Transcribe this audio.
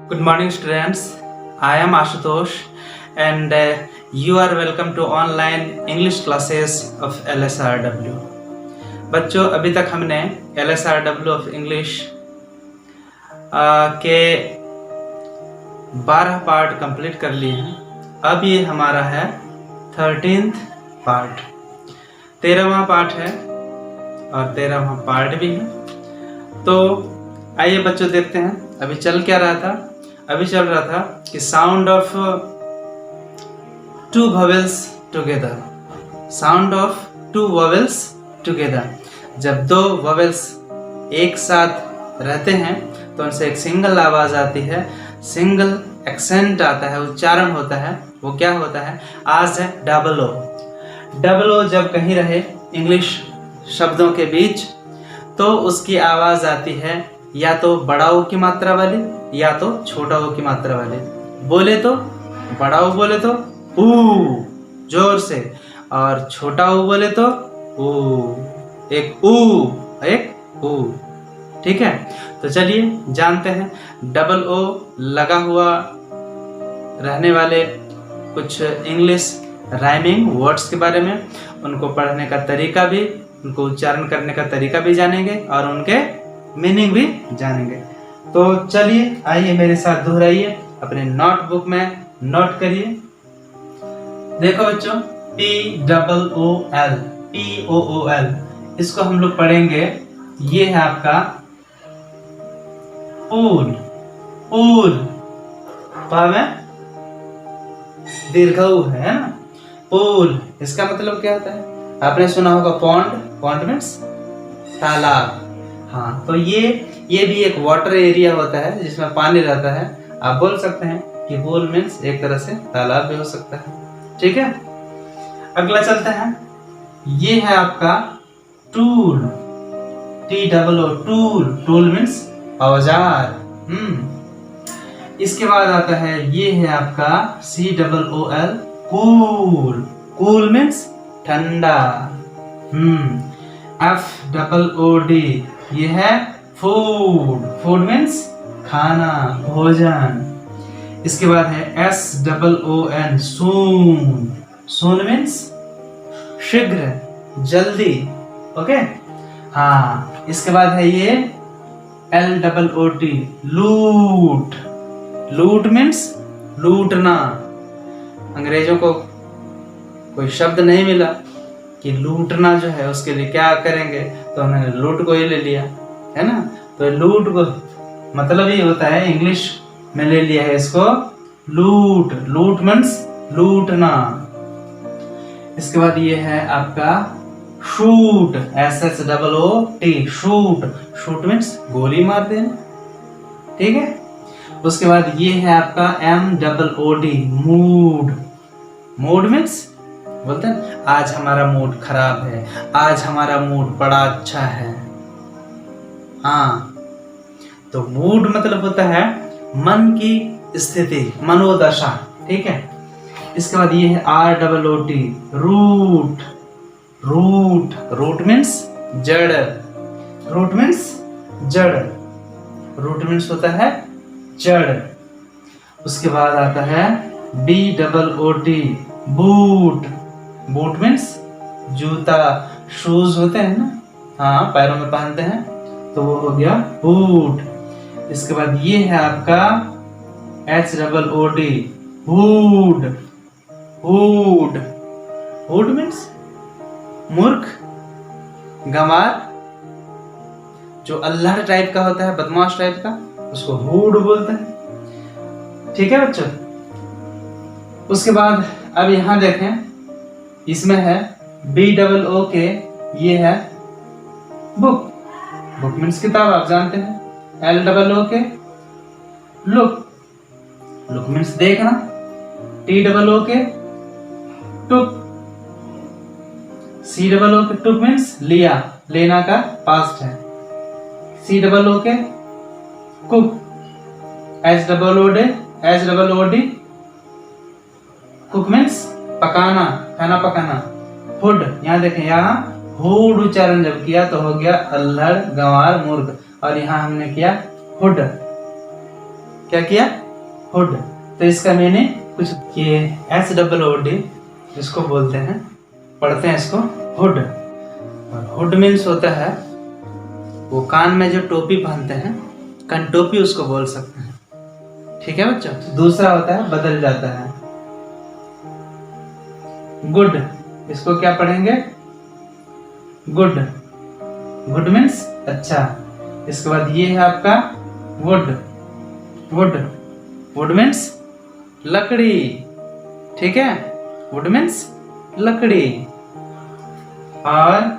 Good morning, students. I am Ashutosh, and you are welcome to online English classes of LSRW. बच्चों, अभी तक हमने LSRW of English के 12 part complete कर लिए हैं। अब ये हमारा है 13th पार्ट, 13वां पार्ट है और 13वां पार्ट भी है। तो आइए बच्चों देखते हैं अभी चल क्या रहा था। अभी चल रहा था कि sound of two vowels together, sound of two vowels together. जब दो वोवेल्स एक साथ रहते हैं तो उनसे एक सिंगल आवाज आती है, सिंगल एक्सेंट आता है, उच्चारण होता है। वो क्या होता है? आज है डबल ओ। डबल ओ जब कहीं रहे इंग्लिश शब्दों के बीच तो उसकी आवाज आती है या तो बड़ा ओ की मात्रा वाली या तो छोटा ओ की मात्रा वाली। बोले तो बड़ा ओ बोले तो ऊ जोर से, और छोटा ओ बोले तो ऊ, एक ऊ एक ऊ। ठीक है, तो चलिए जानते हैं डबल ओ लगा हुआ रहने वाले कुछ इंग्लिश राइमिंग वर्ड्स के बारे में, उनको पढ़ने का तरीका भी, उनको उच्चारण करने का तरीका भी जानेंगे और उनके मीनिंग भी जानेंगे। तो चलिए आइए मेरे साथ दोहराइए, अपने नोटबुक में नोट करिए। देखो बच्चों, POOL, POOL, इसको हम लोग पढ़ेंगे। ये है आपका पूल, पूल पा में दीर्घऊ है ना, पूल। इसका मतलब क्या होता है? आपने सुना होगा पॉन्ड, पॉन्ड मीन्स तालाब। हाँ, तो ये भी एक वाटर एरिया होता है जिसमें पानी रहता है। आप बोल सकते हैं कि पूल मीन्स एक तरह से तालाब भी हो सकता है। ठीक है, अगला चलते हैं। ये है आपका tool, TOO, tool. Tool means औजार। इसके बाद आता है, ये है आपका COOL, कूल। कूल मीन्स ठंडा। FOOD, ये है फूड। फूड मीन्स खाना, भोजन। इसके बाद है SOON, सून। सून मीन्स शीघ्र, जल्दी। ओके, हाँ। इसके बाद है ये LOOT, लूट। लूट मीन्स लूटना। अंग्रेजों को कोई शब्द नहीं मिला कि लूटना जो है उसके लिए क्या करेंगे, तो उन्होंने लूट को ही ले लिया, है ना। तो लूट को मतलब ही होता है, इंग्लिश में ले लिया है इसको, लूट। लूट मीन्स लूटना। इसके बाद ये है आपका shoot, SHOOT, shoot. Shoot means गोली मार देना। ठीक है, उसके बाद ये है आपका MOOD, मूड। मूड मीन्स बोलते हैं आज हमारा मूड खराब है, आज हमारा मूड बड़ा अच्छा है। हाँ, तो मूड मतलब होता है मन की स्थिति, मनोदशा। ठीक है, इसके बाद ये है ROOT, root. Root, root means जड़। रूट मीन्स जड़। रूट मीन्स होता है जड़। उसके बाद आता है BOOT, बूट। बूट मीन्स जूता। शूज होते हैं ना, हाँ, पैरों में पहनते हैं, तो वो हो गया बूट। इसके बाद ये है आपका HOOD, hood. Hood, hood means मूर्ख, गंवार, जो अल्लाह टाइप का होता है, बदमाश टाइप का, उसको हुड बोलते हैं। ठीक है बच्चों, उसके बाद अब यहां देखें, इसमें है BOO के, ये है बुक। बुक मीन्स किताब, आप जानते हैं। LOO के लुक। लुक मीन्स देखना। TOO के टुक। COO के टुक मीन्स लिया, लेना का पास्ट है। COO के कुक। HOOD कुक मीन्स पकाना, खाना पकाना। हुड, यहाँ देखें, यहाँ हुड उच्चारण जब किया तो हो गया अल्हड़, गंवार, मूर्ख, और यहाँ हमने किया हुड। क्या किया? हुड। तो इसका मैंने कुछ ये HOOD इसको बोलते हैं, पढ़ते हैं इसको हुड। और हुड मीन्स होता है वो कान में जो टोपी पहनते हैं, कान टोपी उसको बोल सकते हैं। ठीक है बच्चों। दूसरा होता है बदल जाता है, गुड। इसको क्या पढ़ेंगे? गुड। गुड मीन्स अच्छा। इसके बाद ये है आपका वुड। वुड, वुड मीन्स लकड़ी। ठीक है, वुड मीन्स लकड़ी। और